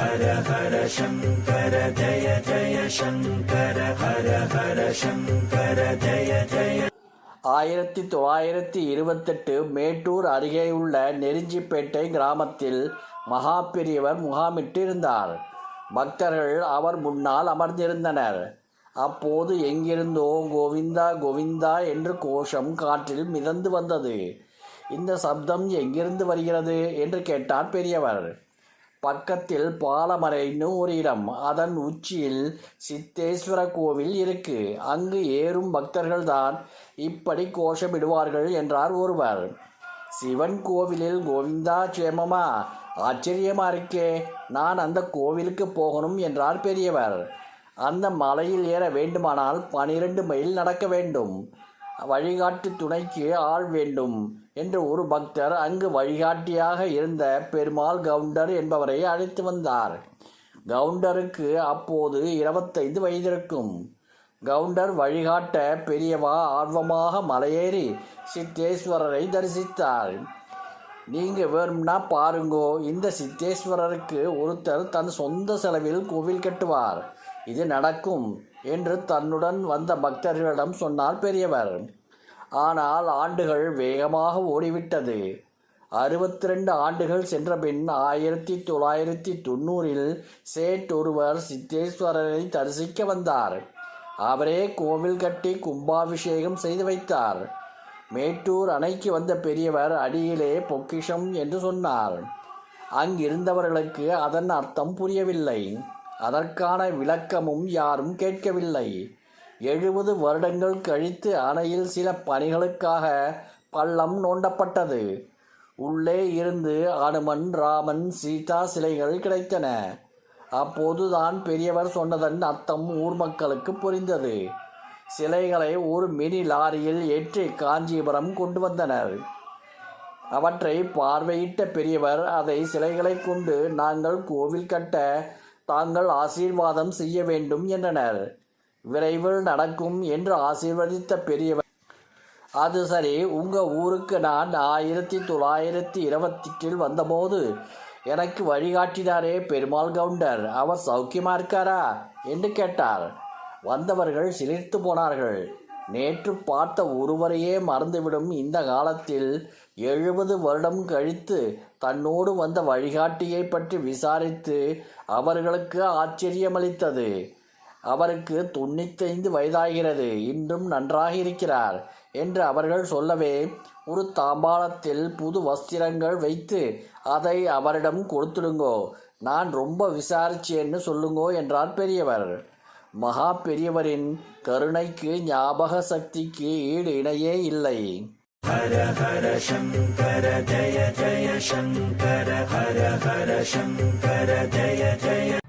ஹர ஹர சங்கர ஜய ஜய சங்கர ஹர ஹர சங்கர ஜய ஜய. 1928 மேட்டூர் அருகேயுள்ள நெருஞ்சிப்பேட்டை கிராமத்தில் மகா பெரியவர் முகாமிட்டிருந்தார். பக்தர்கள் அவர் முன்னால் அமர்ந்திருந்தனர். அப்போது எங்கிருந்தோ கோவிந்தா கோவிந்தா என்று கோஷம் காற்றில் மிதந்து வந்தது. இந்த சப்தம் எங்கிருந்து வருகிறது என்று கேட்டார் பெரியவர். பக்கத்தில் பாலமரைன்னு ஒரு இடம், அதன் உச்சியில் சித்தேஸ்வர கோவில் இருக்கு. அங்கு ஏறும் பக்தர்கள்தான் இப்படி கோஷமிடுவார்கள் என்றார் ஒருவர். சிவன் கோவிலில் கோவிந்தா சேமமா? ஆச்சரியமா இருக்கே, நான் அந்த கோவிலுக்கு போகணும் என்றார் பெரியவர். அந்த மலையில் ஏற வேண்டுமானால் 12 மைல் நடக்க வேண்டும். வழிகாட்டு துணைக்கு ஆள் வேண்டும் என்று ஒரு பக்தர் அங்கு வழிகாட்டியாக இருந்த பெருமாள் கவுண்டர் என்பவரை அழைத்து வந்தார். கவுண்டருக்கு அப்போது 25 வயதிருக்கும். கவுண்டர் வழிகாட்ட பெரியவா ஆர்வமாக மலையேறி சித்தேஸ்வரரை தரிசித்தார். நீங்க வேணும்னா பாருங்கோ, இந்த சித்தேஸ்வரருக்கு ஒருத்தர் தன் சொந்த செலவில் கோவில் கட்டுவார், இது நடக்கும் என்று தன்னுடன் வந்த பக்தர்களிடம் சொன்னார் பெரியவர். ஆனால் ஆண்டுகள் வேகமாக ஓடிவிட்டது. 62 ஆண்டுகள் சென்றபின் 1990 சேட் ஒருவர் சித்தேஸ்வரரை தரிசிக்க வந்தார். அவரே கோவில் கட்டி கும்பாபிஷேகம் செய்து வைத்தார். மேட்டூர் அணைக்கு வந்த பெரியவர் அடியிலே பொக்கிஷம் என்று சொன்னார். அங்கிருந்தவர்களுக்கு அதன் அர்த்தம் புரியவில்லை. அதற்கான விளக்கமும் யாரும் கேட்கவில்லை. 70 வருடங்கள் கழித்து அணையில் சில பணிகளுக்காக பள்ளம் நோண்டப்பட்டது. உள்ளே இருந்து அனுமன், ராமன், சீதா சிலைகள் கிடைத்தன. அப்போதுதான் பெரியவர் சொன்னதன் அர்த்தம் ஊர் மக்களுக்கு புரிந்தது. சிலைகளை ஒரு மினி லாரியில் ஏற்றி காஞ்சிபுரம் கொண்டு வந்தனர். அவற்றை பார்வையிட்ட பெரியவர் அதை சிலைகளை கொண்டு நாங்கள் கோவில் கட்ட தாங்கள் ஆசீர்வாதம் செய்ய வேண்டும் என்றனர். விரைவில் நடக்கும் என்று ஆசீர்வதித்த பெரியவர், அது சரி, உங்க ஊருக்கு நான் 1928 வந்தபோது எனக்கு வழிகாட்டினாரே பெருமாள் கவுண்டர், அவர் சௌக்கியமா இருக்காரா என்று கேட்டார். வந்தவர்கள் சிலிர்த்து போனார்கள். நேற்று பார்த்த ஒருவரையே மறந்துவிடும் இந்த காலத்தில் 70 வருடம் கழித்து தன்னோடு வந்த வழிகாட்டியை பற்றி விசாரித்து அவர்களுக்கு ஆச்சரியமளித்தது. அவருக்கு 95 வயதாகிறது, இன்றும் நன்றாக இருக்கிறார் என்று அவர்கள் சொல்லவே, ஒரு தாம்பாளத்தில் புது வஸ்திரங்கள் வைத்து அதை அவரிடம் கொடுத்துடுங்கோ, நான் ரொம்ப விசாரிச்சேன்னு சொல்லுங்கோ என்றார் பெரியவர். மகா பெரியவரின் கருணைக்கு, ஞாபக சக்திக்கு ஈடு இணையே இல்லை. ஹர ஹர சங்கர ஜய ஜய சங்கர ஹர ஹர சங்கர ஜய ஜய